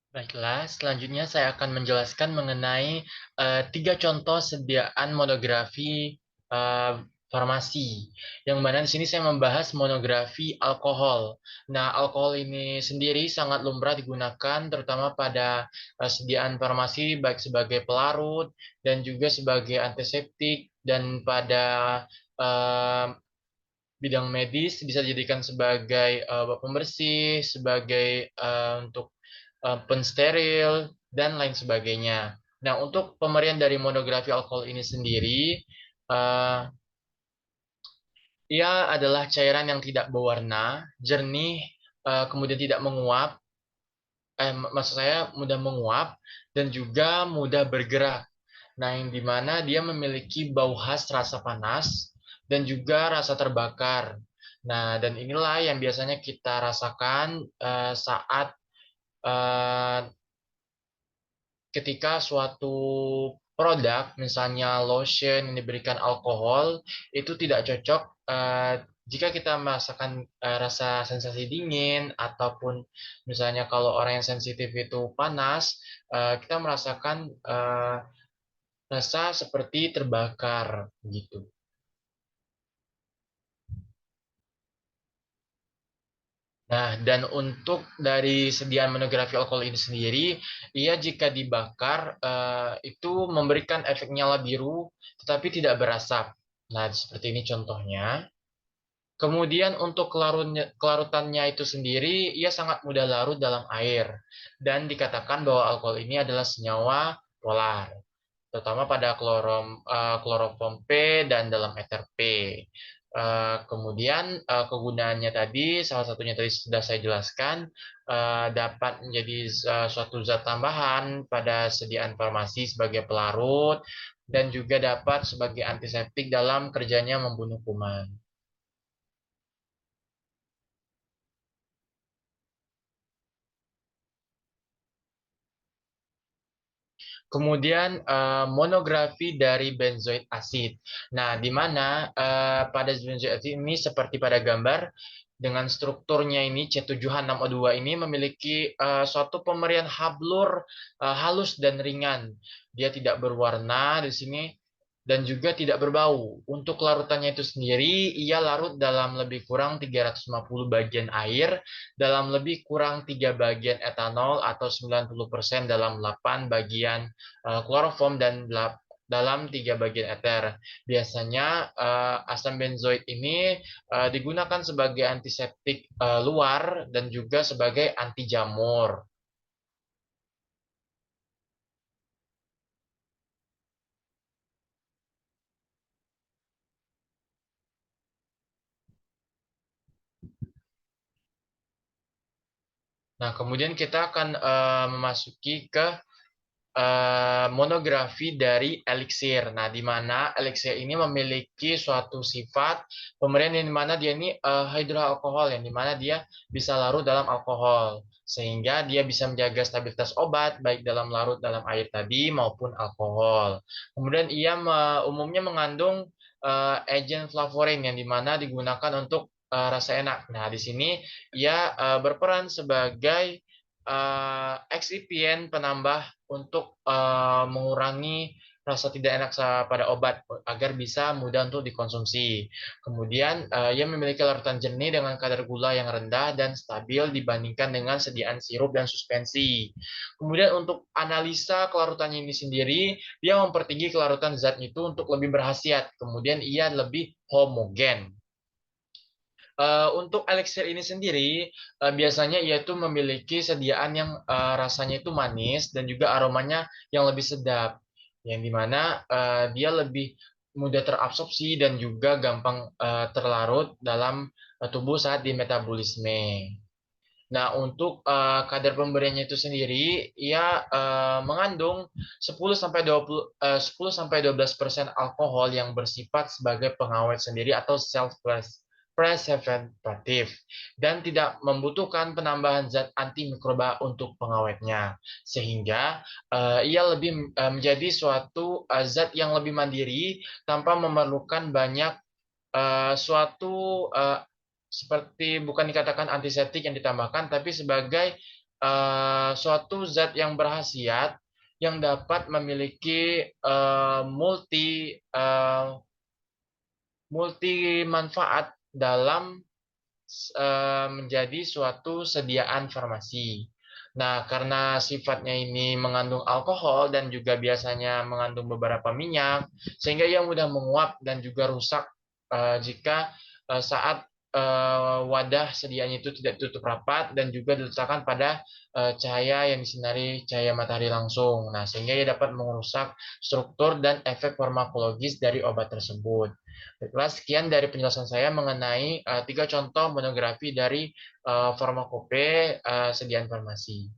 Baiklah, selanjutnya saya akan menjelaskan mengenai tiga contoh sediaan monografi eh, farmasi. Yang mana di sini saya membahas monografi alkohol. Nah, alkohol ini sendiri sangat lumrah digunakan terutama pada sediaan farmasi baik sebagai pelarut dan juga sebagai antiseptik dan pada eh, bidang medis bisa dijadikan sebagai pembersih, sebagai untuk pensteril, dan lain sebagainya. Nah, untuk pemberian dari monografi alkohol ini sendiri, eh, ia adalah cairan yang tidak berwarna, jernih, kemudian tidak menguap, maksud saya mudah menguap, dan juga mudah bergerak. Nah, yang dimana dia memiliki bau khas rasa panas dan juga rasa terbakar. Nah, dan inilah yang biasanya kita rasakan saat eh, ketika suatu produk, misalnya lotion yang diberikan alkohol, itu tidak cocok jika kita merasakan rasa sensasi dingin, ataupun misalnya kalau orang yang sensitif itu panas, kita merasakan rasa seperti terbakar gitu. Nah, dan untuk dari sediaan monografi alkohol ini sendiri, ia jika dibakar itu memberikan efek nyala biru, tetapi tidak berasap. Nah, seperti ini contohnya. Kemudian untuk kelarutannya itu sendiri, ia sangat mudah larut dalam air. Dan dikatakan bahwa alkohol ini adalah senyawa polar, terutama pada kloroform P dan dalam ether P. Kemudian kegunaannya tadi, salah satunya tadi sudah saya jelaskan, dapat menjadi suatu zat tambahan pada sediaan farmasi sebagai pelarut, dan juga dapat sebagai antiseptik dalam kerjanya membunuh kuman. Kemudian monografi dari benzoid acid. Nah, di mana pada benzoid acid ini seperti pada gambar dengan strukturnya ini C7H6O2 ini memiliki suatu pemberian hablur halus dan ringan. Dia tidak berwarna di sini dan juga tidak berbau. Untuk larutannya itu sendiri, ia larut dalam lebih kurang 350 bagian air, dalam lebih kurang 3 bagian etanol atau 90% dalam 8 bagian kloroform dan dalam 3 bagian eter. Biasanya asam benzoat ini digunakan sebagai antiseptik luar dan juga sebagai anti jamur. Nah, kemudian kita akan memasuki ke monografi dari eliksir. Nah, di mana eliksir ini memiliki suatu sifat pemberian yang dimana dia ini hidroalkohol, yang dimana dia bisa larut dalam alkohol, sehingga dia bisa menjaga stabilitas obat baik dalam larut dalam air tadi maupun alkohol. Kemudian ia umumnya mengandung agen flavorin yang dimana digunakan untuk rasa enak. Nah, di sini ia berperan sebagai excipient penambah untuk mengurangi rasa tidak enak pada obat agar bisa mudah untuk dikonsumsi. Kemudian ia memiliki larutan jernih dengan kadar gula yang rendah dan stabil dibandingkan dengan sediaan sirup dan suspensi. Kemudian untuk analisa kelarutannya ini sendiri, dia mempertinggi kelarutan zat itu untuk lebih berhasiat. Kemudian ia lebih homogen. Untuk elixir ini sendiri, biasanya ia itu memiliki sediaan yang rasanya itu manis dan juga aromanya yang lebih sedap, yang dimana dia lebih mudah terabsorpsi dan juga gampang terlarut dalam tubuh saat dimetabolisme. Nah, untuk kadar pemberiannya itu sendiri, ia mengandung 10 sampai 20 10 sampai 12% alkohol yang bersifat sebagai pengawet sendiri atau self preservatif dan tidak membutuhkan penambahan zat antimikroba untuk pengawetnya, sehingga ia lebih menjadi suatu zat yang lebih mandiri tanpa memerlukan banyak suatu seperti bukan dikatakan antiseptik yang ditambahkan, tapi sebagai suatu zat yang berkhasiat yang dapat memiliki multi manfaat dalam menjadi suatu sediaan farmasi. Nah, karena sifatnya ini mengandung alkohol dan juga biasanya mengandung beberapa minyak, sehingga ia mudah menguap dan juga rusak jika saat wadah sedianya itu tidak ditutup rapat dan juga diletakkan pada cahaya yang disinari cahaya matahari langsung. Nah, sehingga ia dapat merusak struktur dan efek farmakologis dari obat tersebut. Baiklah, sekian dari penjelasan saya mengenai tiga contoh monografi dari farmakope sediaan farmasi.